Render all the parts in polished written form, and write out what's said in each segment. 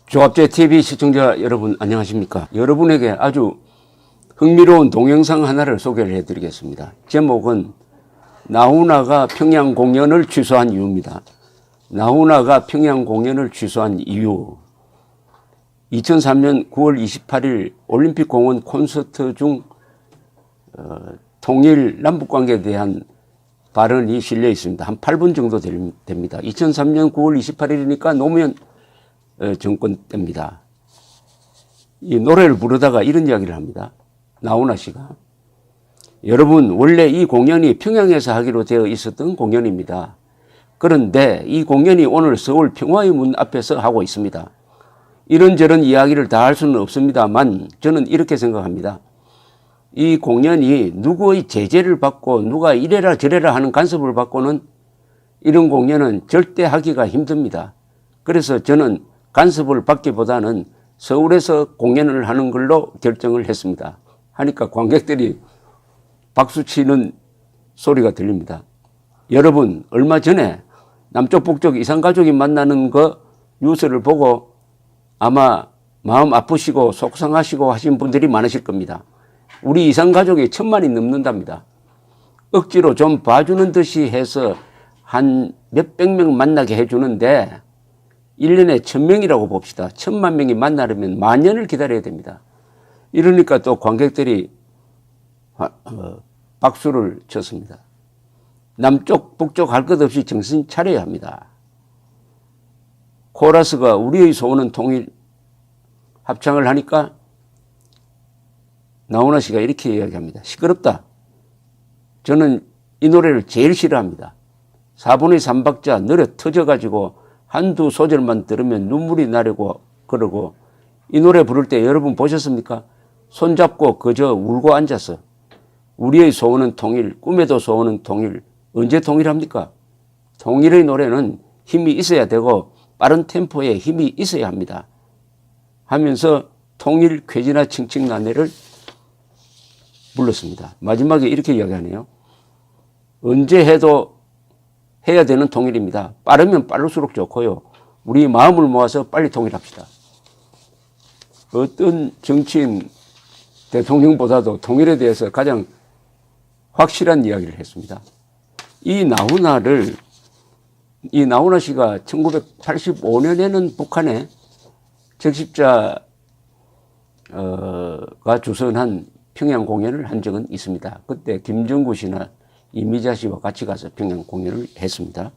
조합제 TV 시청자 여러분 안녕하십니까? 여러분에게 아주 흥미로운 동영상 하나를 소개를 해드리겠습니다. 제목은 나훈아가 평양 공연을 취소한 이유입니다. 나훈아가 평양 공연을 취소한 이유. 2003년 9월 28일 올림픽공원 콘서트 중 통일 남북관계에 대한 발언이 실려 있습니다. 한 8분 정도 됩니다. 2003년 9월 28일이니까 노무현 정권 때입니다. 이 노래를 부르다가 이런 이야기를 합니다. 나훈아 씨가. 여러분, 원래 이 공연이 평양에서 하기로 되어 있었던 공연입니다. 그런데 이 공연이 오늘 서울 평화의 문 앞에서 하고 있습니다. 이런저런 이야기를 다 할 수는 없습니다만 저는 이렇게 생각합니다. 이 공연이 누구의 제재를 받고 누가 이래라 저래라 하는 간섭을 받고는 이런 공연은 절대 하기가 힘듭니다. 그래서 저는 간섭을 받기보다는 서울에서 공연을 하는 걸로 결정을 했습니다. 하니까 관객들이 박수치는 소리가 들립니다. 여러분, 얼마 전에 남쪽 북쪽 이산가족이 만나는 거 뉴스를 보고 아마 마음 아프시고 속상하시고 하신 분들이 많으실 겁니다. 우리 이산가족이 1000만이 넘는답니다. 억지로 좀 봐주는 듯이 해서 한 몇백 명 만나게 해주는데 1년에 1000명이라고 봅시다. 1000만 명이 만나려면 만년을 기다려야 됩니다. 이러니까 또 관객들이 박수를 쳤습니다. 남쪽 북쪽 할 것 없이 정신 차려야 합니다. 코러스가 우리의 소원은 통일 합창을 하니까 나훈아 씨가 이렇게 이야기합니다. 시끄럽다. 저는 이 노래를 제일 싫어합니다. 4분의 3박자 느려 터져가지고 한두 소절만 들으면 눈물이 나려고 그러고 이 노래 부를 때 여러분 보셨습니까? 손잡고 그저 울고 앉아서 우리의 소원은 통일, 꿈에도 소원은 통일. 언제 통일합니까? 통일의 노래는 힘이 있어야 되고 빠른 템포에 힘이 있어야 합니다. 하면서 통일 쾌지나 칭칭나네를 불렀습니다. 마지막에 이렇게 이야기하네요. 언제 해도 해야 되는 통일입니다. 빠르면 빠를수록 좋고요. 우리 마음을 모아서 빨리 통일합시다. 어떤 정치인 대통령보다도 통일에 대해서 가장 확실한 이야기를 했습니다. 이 나훈아 씨가 1985년에는 북한에 적십자가 주선한 평양 공연을 한 적은 있습니다. 그때 김정구 씨나 이미자 씨와 같이 가서 평양 공연을 했습니다.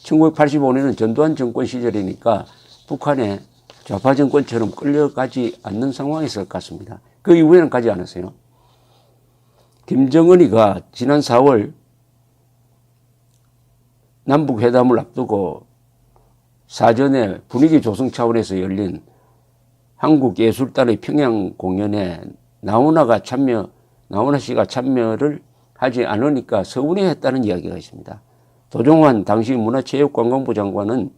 1985년은 전두환 정권 시절이니까 북한에 좌파 정권처럼 끌려가지 않는 상황이었을 것 같습니다. 그 이후에는 가지 않았어요. 김정은이가 지난 4월 남북회담을 앞두고 사전에 분위기 조성 차원에서 열린 한국예술단의 평양 공연에 나훈아 씨가 참여를 하지 않으니까 서운해했다는 이야기가 있습니다. 도종환 당시 문화체육관광부 장관은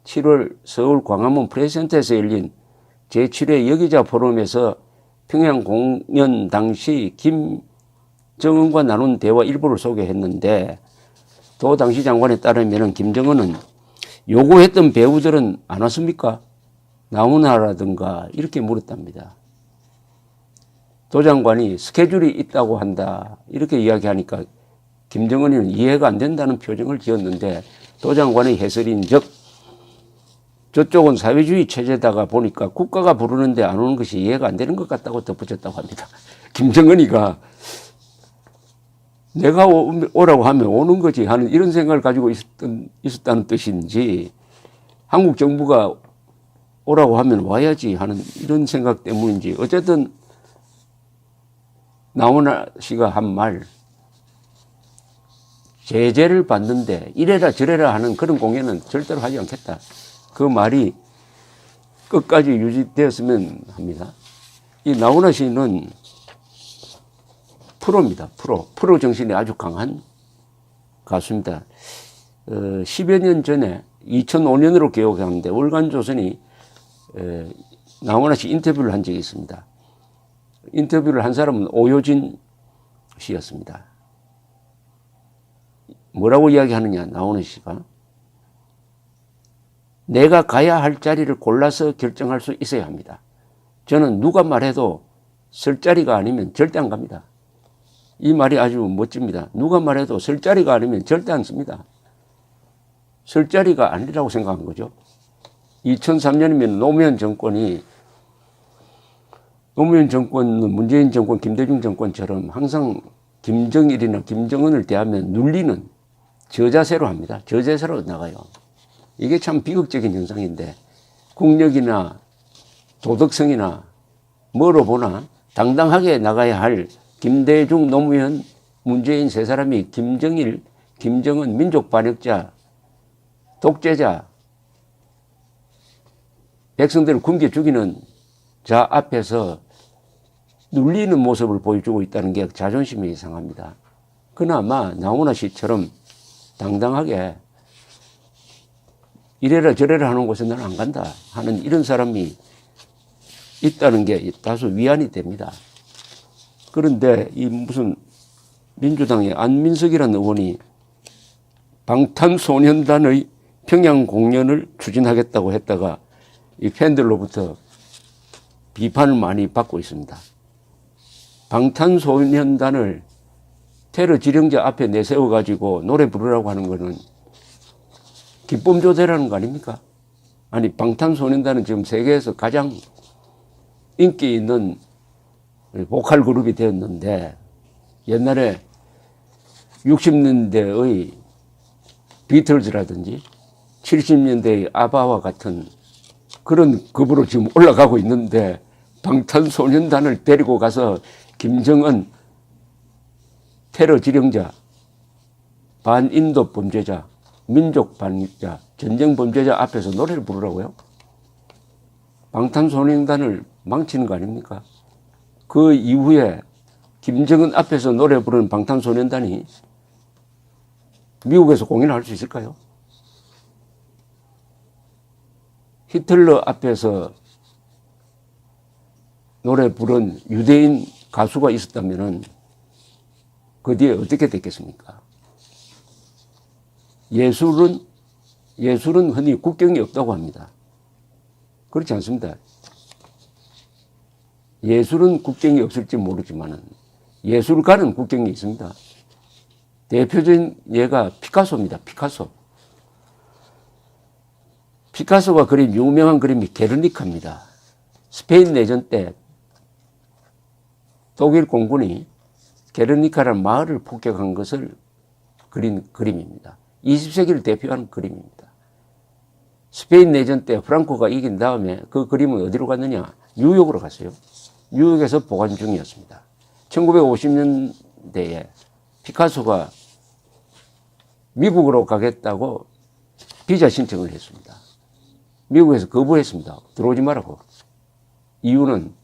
7월 서울 광화문 프레스센터에서 열린 제7회 여기자 포럼에서 평양 공연 당시 김정은과 나눈 대화 일부를 소개했는데 또 당시 장관에 따르면 김정은은 요구했던 배우들은 안 왔습니까? 나훈아라든가 이렇게 물었답니다. 도 장관이 스케줄이 있다고 한다 이렇게 이야기하니까 김정은이는 이해가 안 된다는 표정을 지었는데 도 장관의 해설인 즉 저쪽은 사회주의 체제다가 보니까 국가가 부르는데 안 오는 것이 이해가 안 되는 것 같다고 덧붙였다고 합니다. 김정은이가 내가 오라고 하면 오는 거지 하는 이런 생각을 가지고 있었다는 뜻인지 한국 정부가 오라고 하면 와야지 하는 이런 생각 때문인지 어쨌든 나훈아 씨가 한 말 제재를 받는데 이래라 저래라 하는 그런 공연은 절대로 하지 않겠다. 그 말이 끝까지 유지되었으면 합니다. 이 나훈아 씨는 프로입니다. 프로 정신이 아주 강한 가수입니다. 10여 년 전에 2005년으로 기억하는데 월간조선이 나훈아 씨 인터뷰를 한 적이 있습니다. 인터뷰를 한 사람은 오효진 씨였습니다. 뭐라고 이야기하느냐 나훈아 씨가 내가 가야 할 자리를 골라서 결정할 수 있어야 합니다. 저는 누가 말해도 설 자리가 아니면 절대 안 갑니다. 이 말이 아주 멋집니다. 누가 말해도 설 자리가 아니면 절대 안 씁니다. 설 자리가 아니라고 생각한 거죠. 2003년이면 노무현 정권은 문재인 정권, 김대중 정권처럼 항상 김정일이나 김정은을 대하면 눌리는 저자세로 합니다. 저자세로 나가요. 이게 참 비극적인 현상인데 국력이나 도덕성이나 뭐로 보나 당당하게 나가야 할 김대중, 노무현, 문재인 세 사람이 김정일, 김정은 민족 반역자, 독재자, 백성들을 굶겨 죽이는 자 앞에서 눌리는 모습을 보여주고 있다는 게 자존심이 상합니다. 그나마 나훈아 씨처럼 당당하게 이래라 저래라 하는 곳에 나는 안 간다 하는 이런 사람이 있다는 게 다소 위안이 됩니다. 그런데 이 무슨 민주당의 안민석이라는 의원이 방탄소년단의 평양 공연을 추진하겠다고 했다가 이 팬들로부터 비판을 많이 받고 있습니다. 방탄소년단을 테러 지령자 앞에 내세워가지고 노래 부르라고 하는 거는 기쁨조대라는 거 아닙니까? 아니, 방탄소년단은 지금 세계에서 가장 인기 있는 보컬 그룹이 되었는데 옛날에 60년대의 비틀즈라든지 70년대의 아바와 같은 그런 급으로 지금 올라가고 있는데 방탄소년단을 데리고 가서 김정은 테러 지령자, 반인도 범죄자, 민족 반역자, 전쟁 범죄자 앞에서 노래를 부르라고요? 방탄소년단을 망치는 거 아닙니까? 그 이후에 김정은 앞에서 노래 부르는 방탄소년단이 미국에서 공연을 할 수 있을까요? 히틀러 앞에서 노래 부른 유대인 가수가 있었다면 그 뒤에 어떻게 됐겠습니까? 예술은 흔히 국경이 없다고 합니다. 그렇지 않습니다. 예술은 국경이 없을지 모르지만 예술가는 국경이 있습니다. 대표적인 예가 피카소입니다. 피카소가 그린 유명한 그림이 게르니카입니다. 스페인 내전 때 독일 공군이 게르니카라는 마을을 폭격한 것을 그린 그림입니다. 20세기를 대표하는 그림입니다. 스페인 내전 때 프랑코가 이긴 다음에 그 그림은 어디로 갔느냐? 뉴욕으로 갔어요. 뉴욕에서 보관 중이었습니다. 1950년대에 피카소가 미국으로 가겠다고 비자 신청을 했습니다. 미국에서 거부했습니다. 들어오지 말라고. 이유는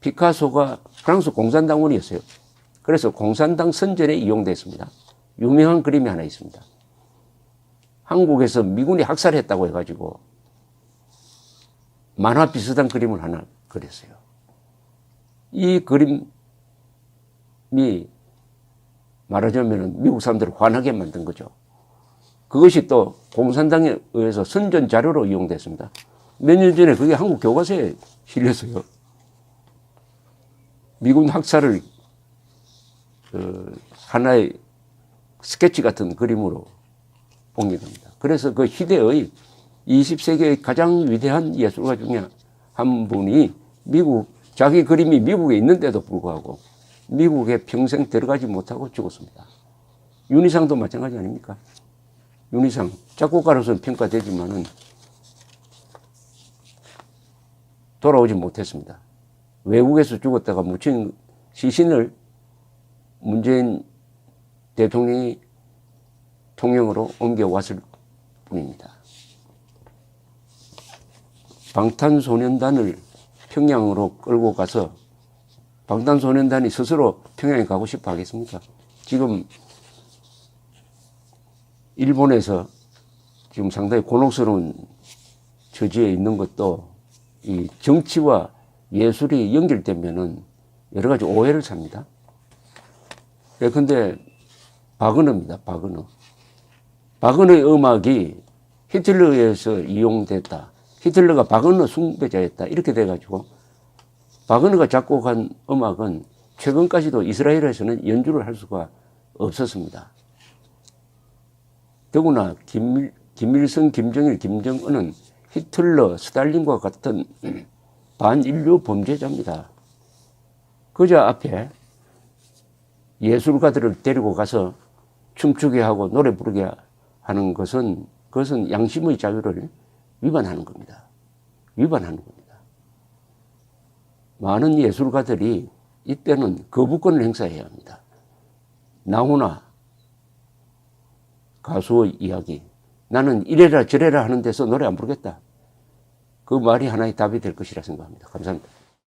피카소가 프랑스 공산당원이었어요. 그래서 공산당 선전에 이용됐습니다. 유명한 그림이 하나 있습니다. 한국에서 미군이 학살했다고 해가지고 만화 비슷한 그림을 하나 그렸어요. 이 그림이 말하자면 미국 사람들을 화나게 만든 거죠. 그것이 또 공산당에 의해서 선전 자료로 이용됐습니다. 몇 년 전에 그게 한국 교과서에 실렸어요. 미군 학살을 하나의 스케치 같은 그림으로 옮겨갑니다. 그래서 그 시대의 20세기의 가장 위대한 예술가 중에 한 분이 자기 그림이 미국에 있는데도 불구하고 미국에 평생 들어가지 못하고 죽었습니다. 윤희상도 마찬가지 아닙니까? 윤희상 작곡가로서는 평가되지만은 돌아오지 못했습니다. 외국에서 죽었다가 묻힌 시신을 문재인 대통령이 통영으로 옮겨왔을 뿐입니다. 방탄소년단을 평양으로 끌고 가서 방탄소년단이 스스로 평양에 가고 싶어 하겠습니까? 지금 일본에서 지금 상당히 곤혹스러운 처지에 있는 것도 이 정치와 예술이 연결되면은 여러 가지 오해를 삽니다. 그런데 박은호입니다. 박은호의 음악이 히틀러에 의해서 이용됐다. 히틀러가 바그너 숭배자였다. 이렇게 돼가지고 바그너가 작곡한 음악은 최근까지도 이스라엘에서는 연주를 할 수가 없었습니다. 더구나 김일성, 김정일, 김정은은 히틀러, 스탈린과 같은 반인류 범죄자입니다. 그저 앞에 예술가들을 데리고 가서 춤추게 하고 노래 부르게 하는 것은 그것은 양심의 자유를 위반하는 겁니다. 위반하는 겁니다. 많은 예술가들이 이때는 거부권을 행사해야 합니다. 나훈아 가수의 이야기. 나는 이래라 저래라 하는 데서 노래 안 부르겠다. 그 말이 하나의 답이 될 것이라 생각합니다. 감사합니다.